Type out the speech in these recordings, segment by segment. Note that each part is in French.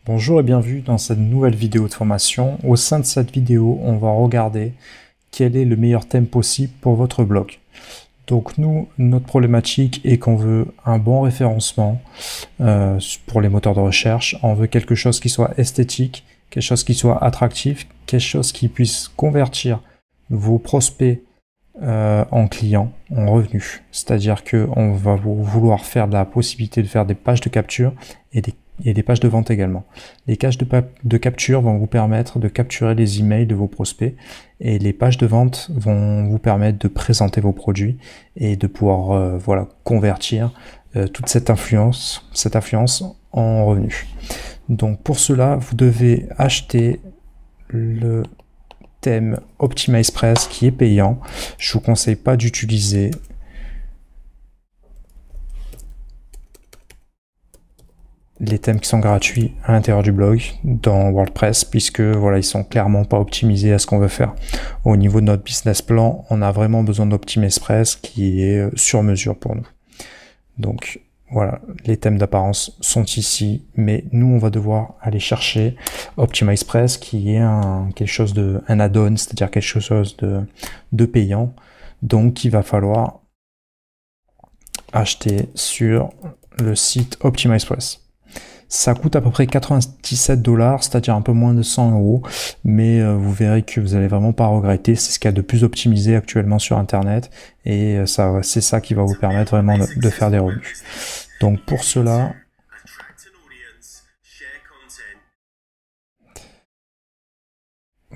Bonjour et bienvenue dans cette nouvelle vidéo de formation. Au sein de cette vidéo, on va regarder quel est le meilleur thème possible pour votre blog. Donc nous, notre problématique est qu'on veut un bon référencement pour les moteurs de recherche. On veut quelque chose qui soit esthétique, quelque chose qui soit attractif, quelque chose qui puisse convertir vos prospects en clients, en revenus. C'est-à-dire qu'on va vouloir faire de la possibilité de faire des pages de capture et des pages de vente également. Les pages de capture vont vous permettre de capturer les emails de vos prospects et les pages de vente vont vous permettre de présenter vos produits et de pouvoir convertir toute cette influence en revenus. Donc pour cela, vous devez acheter le thème OptimizePress qui est payant. Je vous conseille pas d'utiliser les thèmes qui sont gratuits à l'intérieur du blog dans WordPress, puisque voilà, ils sont clairement pas optimisés à ce qu'on veut faire. Au niveau de notre business plan, on a vraiment besoin d'OptimizePress qui est sur mesure pour nous. Donc voilà, les thèmes d'apparence sont ici, mais nous on va devoir aller chercher OptimizePress qui est un add-on, c'est-à-dire quelque chose de payant. Donc il va falloir acheter sur le site OptimizePress. Ça coûte à peu près 97 $, c'est-à-dire un peu moins de 100 €, mais vous verrez que vous allez vraiment pas regretter. C'est ce qu'il y a de plus optimisé actuellement sur Internet, et c'est ça qui va vous permettre vraiment de faire des revenus. Donc pour cela,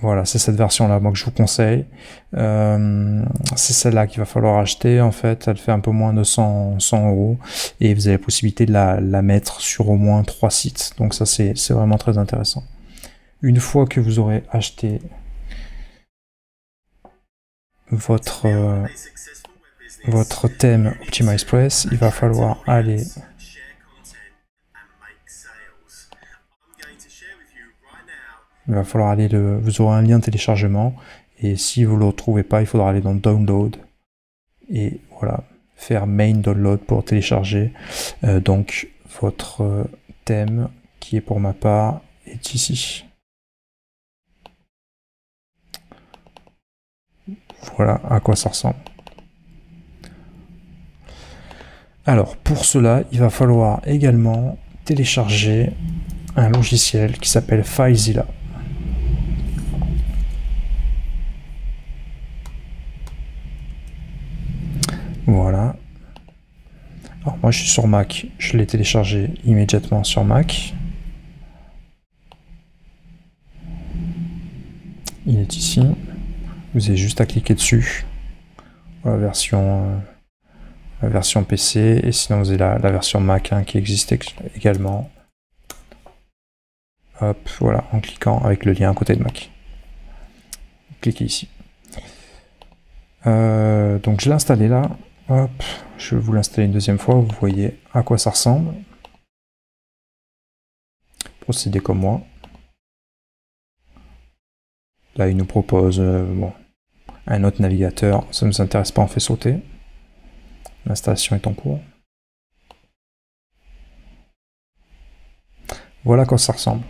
voilà, c'est cette version-là, moi, que je vous conseille. C'est celle-là qu'il va falloir acheter. En fait, elle fait un peu moins de 100 €, et vous avez la possibilité de la mettre sur au moins 3 sites. Donc ça, c'est vraiment très intéressant. Une fois que vous aurez acheté votre thème OptimizePress, il va falloir aller vous aurez un lien de téléchargement, et si vous ne le retrouvez pas, il faudra aller dans Download et voilà, faire Main Download pour télécharger donc votre thème qui est pour ma part est ici. Voilà à quoi ça ressemble. Alors pour cela, il va falloir également télécharger un logiciel qui s'appelle FileZilla. Voilà. Alors moi je suis sur Mac, je l'ai téléchargé immédiatement sur Mac. Il est ici. Vous avez juste à cliquer dessus. La version PC, et sinon vous avez la version Mac qui existe également. Hop, voilà, en cliquant avec le lien à côté de Mac. Cliquez ici. Donc je l'ai installé là. Hop, je vais vous l'installer une deuxième fois, vous voyez à quoi ça ressemble. Procédez comme moi. Là, il nous propose un autre navigateur, ça ne nous intéresse pas, on fait sauter. L'installation est en cours. Voilà à quoi ça ressemble.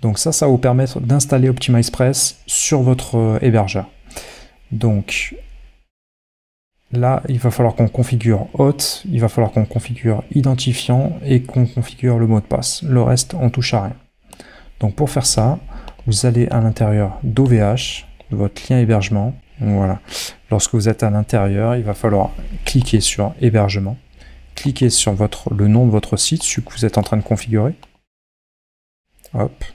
Donc ça va vous permettre d'installer OptimizePress sur votre hébergeur. Donc là, il va falloir qu'on configure hôte, il va falloir qu'on configure identifiant et qu'on configure le mot de passe. Le reste, on touche à rien. Donc pour faire ça, vous allez à l'intérieur d'OVH, de votre lien hébergement. Voilà. Lorsque vous êtes à l'intérieur, il va falloir cliquer sur hébergement, cliquer sur le nom de votre site, celui que vous êtes en train de configurer. Hop.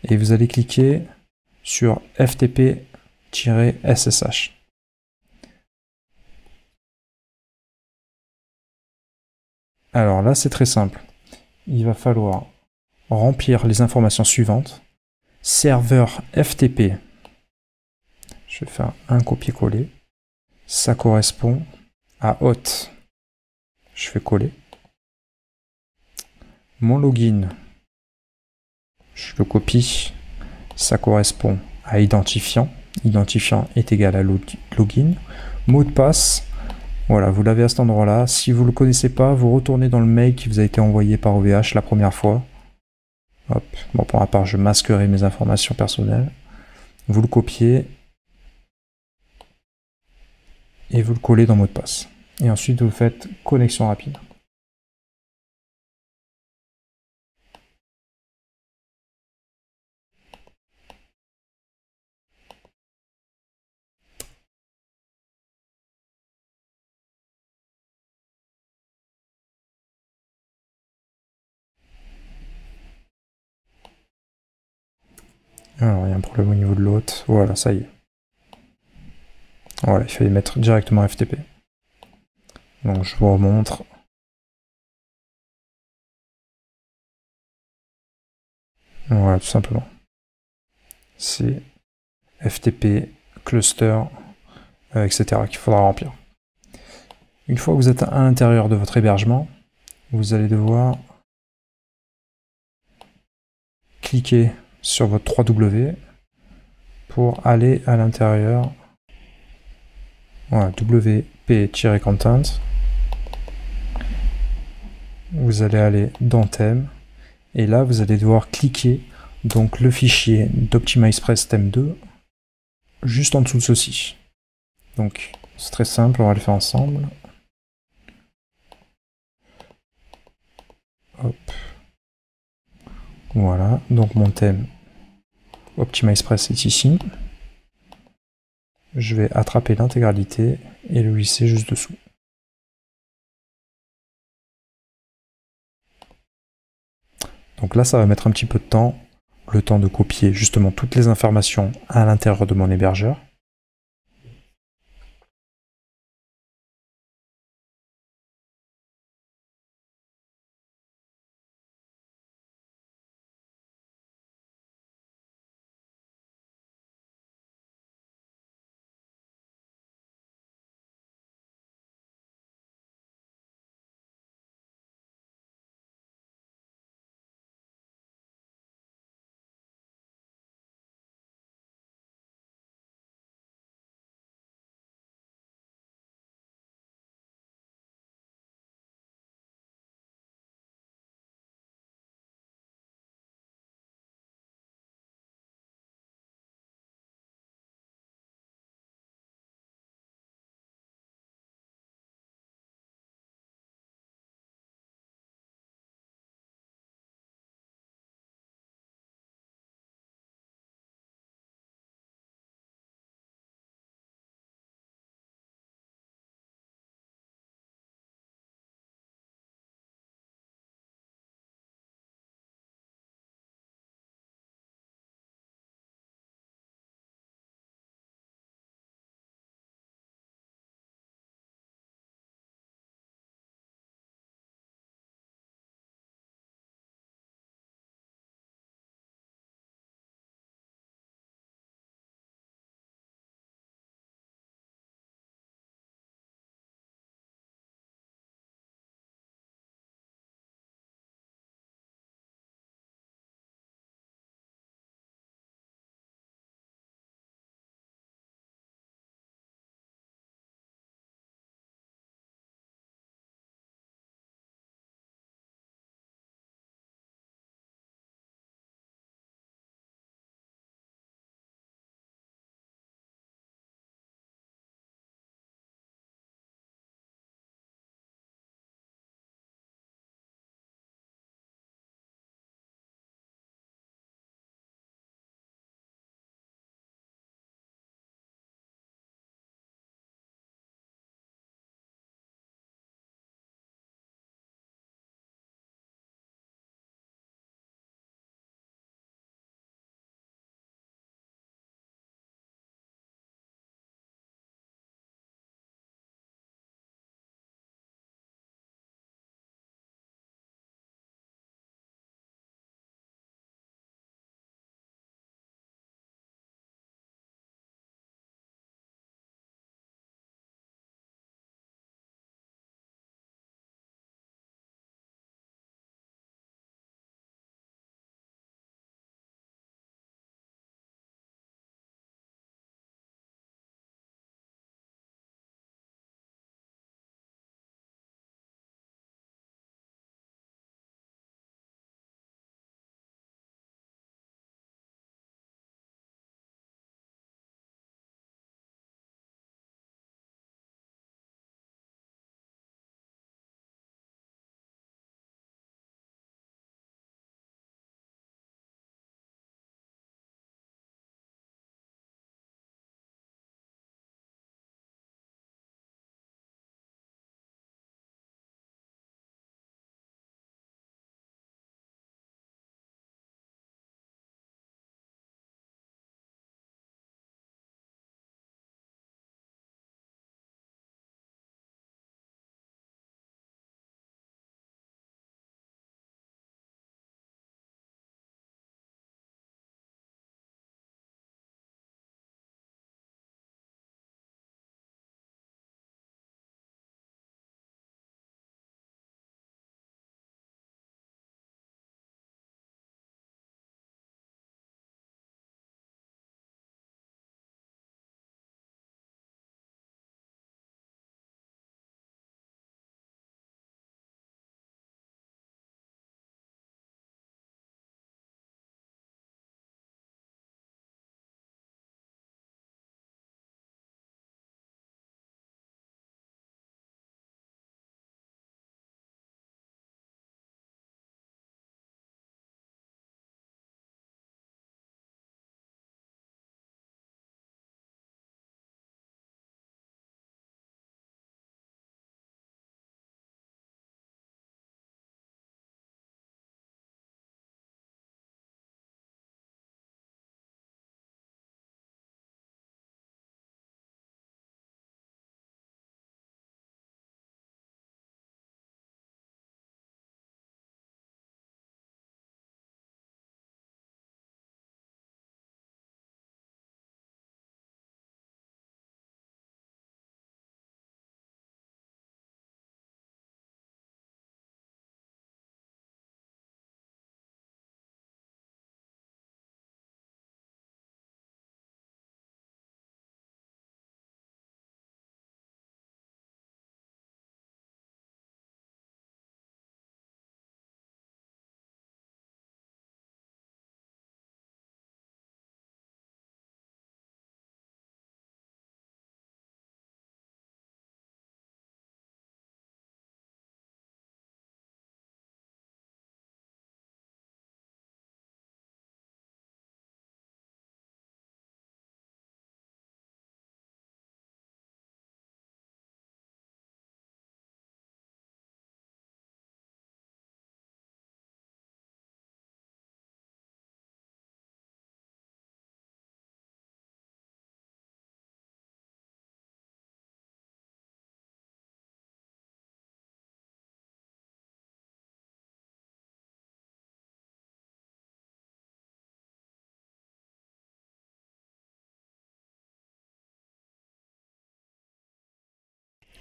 Et vous allez cliquer sur FTP-SSH. Alors là, c'est très simple. Il va falloir remplir les informations suivantes. Serveur FTP. Je vais faire un copier-coller. Ça correspond à hôte. Je fais coller. Mon login. Je le copie. Ça correspond à identifiant. Identifiant est égal à login. Mot de passe. Voilà, vous l'avez à cet endroit-là. Si vous ne le connaissez pas, vous retournez dans le mail qui vous a été envoyé par OVH la première fois. Hop. Bon, pour ma part, je masquerai mes informations personnelles. Vous le copiez et vous le collez dans mot de passe. Et ensuite, vous faites connexion rapide. Alors, il y a un problème au niveau de l'hôte. Voilà, ça y est. Voilà, il fallait mettre directement FTP. Donc, je vous remontre. Voilà, tout simplement. C'est FTP, cluster, etc. qu'il faudra remplir. Une fois que vous êtes à l'intérieur de votre hébergement, vous allez devoir cliquer sur votre 3W pour aller à l'intérieur. Voilà, WP-content. Vous allez aller dans thème et là vous allez devoir cliquer donc le fichier d'OptimizePress thème 2 juste en dessous de ceci. Donc c'est très simple, on va le faire ensemble. Hop. Voilà, donc mon thème OptimizePress est ici. Je vais attraper l'intégralité et le glisser juste dessous. Donc là, ça va mettre un petit peu de temps, le temps de copier justement toutes les informations à l'intérieur de mon hébergeur.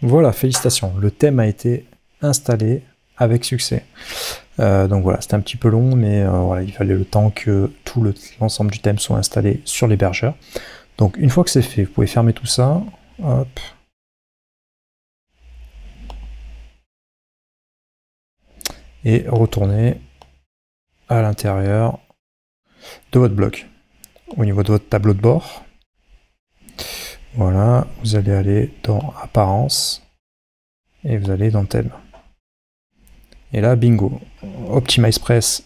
Voilà, félicitations, le thème a été installé avec succès. Donc voilà, c'était un petit peu long, mais voilà, il fallait le temps que tout l'ensemble du thème soit installé sur l'hébergeur. Donc une fois que c'est fait, vous pouvez fermer tout ça. Hop. Et retourner à l'intérieur de votre bloc. Au niveau de votre tableau de bord, voilà, vous allez aller dans Apparence et vous allez dans Thème. Et là, bingo, OptimizePress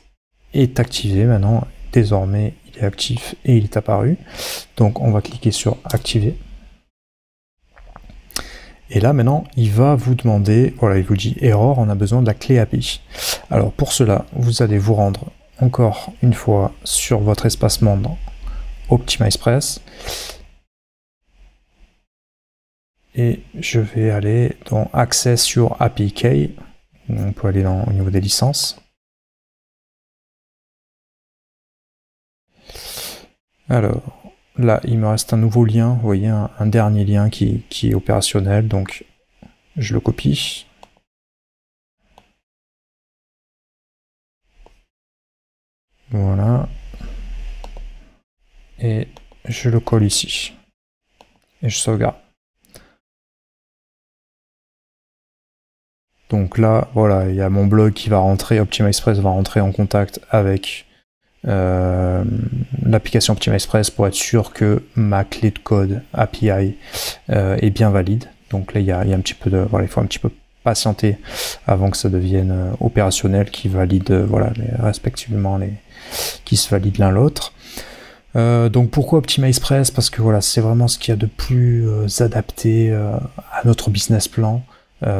est activé maintenant. Désormais, il est actif et il est apparu. Donc, on va cliquer sur Activer. Et là, maintenant, il va vous demander, voilà, il vous dit Error, on a besoin de la clé API. Alors, pour cela, vous allez vous rendre encore une fois sur votre espacement dans OptimizePress. Et je vais aller dans Access sur API Key. On peut aller au niveau des licences. Alors, là, il me reste un nouveau lien. Vous voyez, un dernier lien qui est opérationnel. Donc, je le copie. Voilà. Et je le colle ici. Et je sauvegarde. Donc là, voilà, il y a mon blog qui va rentrer, OptimizePress va rentrer en contact avec l'application OptimizePress pour être sûr que ma clé de code API est bien valide. Donc là, il y a un petit peu de, voilà, il faut un petit peu patienter avant que ça devienne opérationnel, qui valide, voilà, respectivement qui se valident l'un l'autre. Donc pourquoi OptimizePress? Parce que voilà, c'est vraiment ce qu'il y a de plus adapté à notre business plan.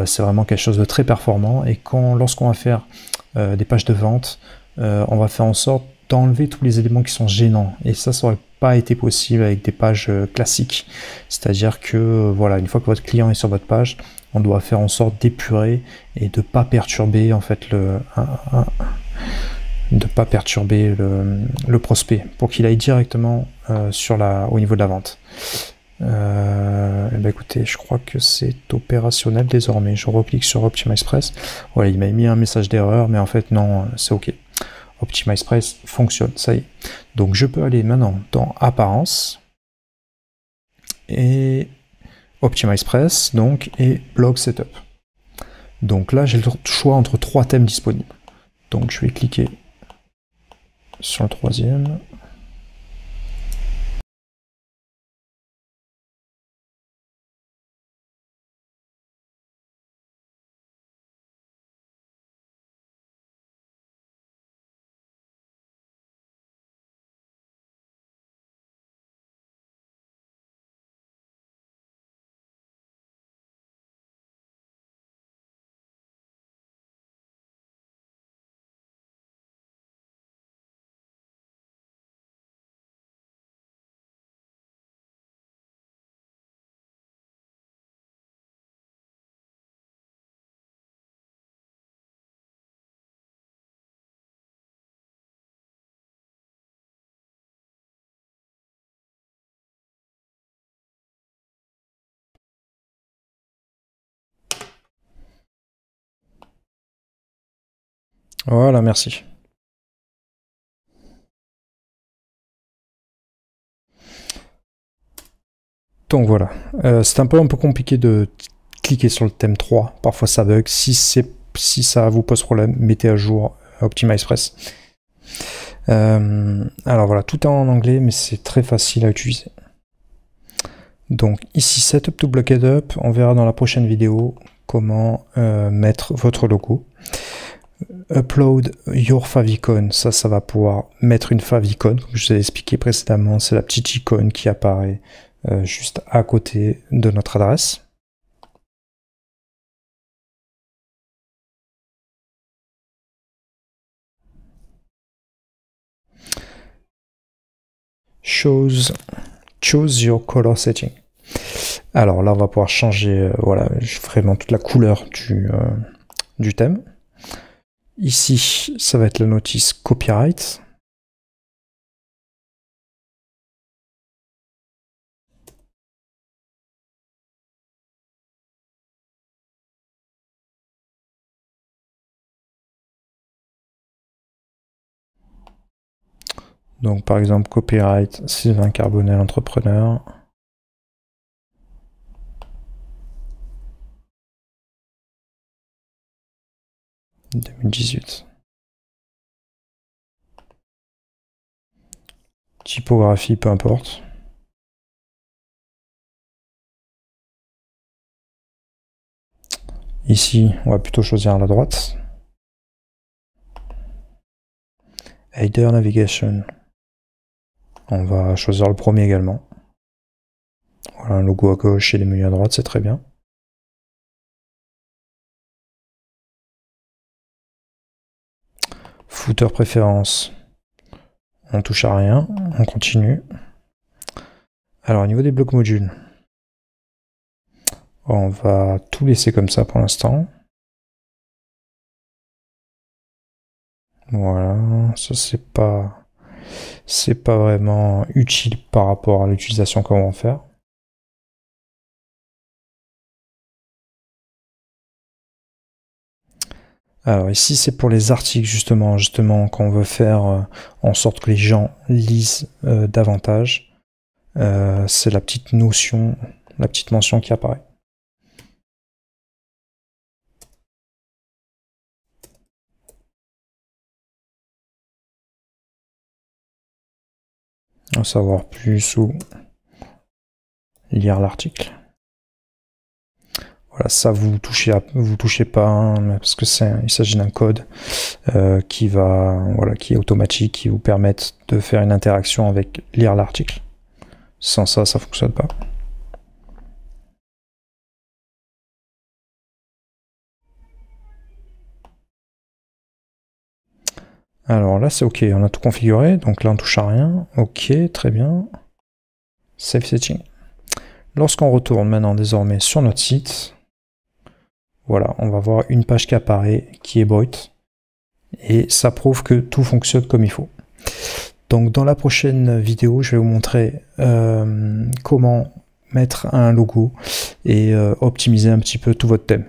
C'est vraiment quelque chose de très performant, et lorsqu'on va faire des pages de vente, on va faire en sorte d'enlever tous les éléments qui sont gênants, et ça aurait pas été possible avec des pages classiques. C'est-à-dire que voilà, une fois que votre client est sur votre page, on doit faire en sorte d'épurer et de pas perturber en fait le prospect pour qu'il aille directement au niveau de la vente. Eh ben écoutez, je crois que c'est opérationnel désormais. Je reclique sur OptimizePress. Voilà, il m'a mis un message d'erreur, mais en fait non, c'est OK. OptimizePress fonctionne, ça y est. Donc je peux aller maintenant dans Apparence et OptimizePress, donc, et Blog Setup. Donc là, j'ai le choix entre 3 thèmes disponibles. Donc je vais cliquer sur le troisième. Voilà, merci. Donc voilà, c'est un peu compliqué de cliquer sur le thème 3, parfois ça bug. Si ça vous pose problème, mettez à jour OptimizePress. Alors voilà, tout est en anglais, mais c'est très facile à utiliser. Donc ici, Setup to Blocked Up, on verra dans la prochaine vidéo comment mettre votre logo. Upload your favicon, ça va pouvoir mettre une favicon, comme je vous ai expliqué précédemment, c'est la petite icône qui apparaît juste à côté de notre adresse. Choose your color setting. Alors là, on va pouvoir changer voilà, vraiment toute la couleur du thème. Ici, ça va être la notice copyright. Donc par exemple copyright Sylvain Carbonel entrepreneur. « 2018. Typographie, peu importe. Ici, on va plutôt choisir à la droite. Header Navigation. On va choisir le premier également. Voilà, un logo à gauche et les menus à droite, c'est très bien. Footer préférence. On touche à rien, on continue. Alors au niveau des blocs modules, on va tout laisser comme ça pour l'instant. Voilà, ça c'est pas vraiment utile par rapport à l'utilisation qu'on va en faire. Alors ici c'est pour les articles justement qu'on veut faire en sorte que les gens lisent davantage. C'est la petite notion, la petite mention qui apparaît. En savoir plus ou lire l'article. Voilà, ça vous touchez pas, hein, parce que il s'agit d'un code qui est automatique, qui vous permet de faire une interaction avec lire l'article. Sans ça, ça fonctionne pas. Alors là c'est ok, on a tout configuré, donc là on touche à rien, ok, très bien. Save setting. Lorsqu'on retourne maintenant désormais sur notre site, voilà, on va voir une page qui apparaît, qui est Boit, et ça prouve que tout fonctionne comme il faut. Donc dans la prochaine vidéo, je vais vous montrer comment mettre un logo et optimiser un petit peu tout votre thème.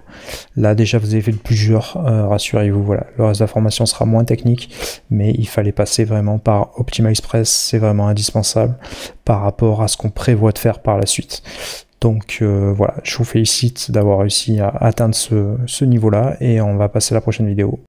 Là déjà vous avez fait plusieurs, rassurez-vous, voilà, le reste de la formation sera moins technique, mais il fallait passer vraiment par OptimizePress, c'est vraiment indispensable par rapport à ce qu'on prévoit de faire par la suite. Donc voilà, je vous félicite d'avoir réussi à atteindre ce niveau-là et on va passer à la prochaine vidéo.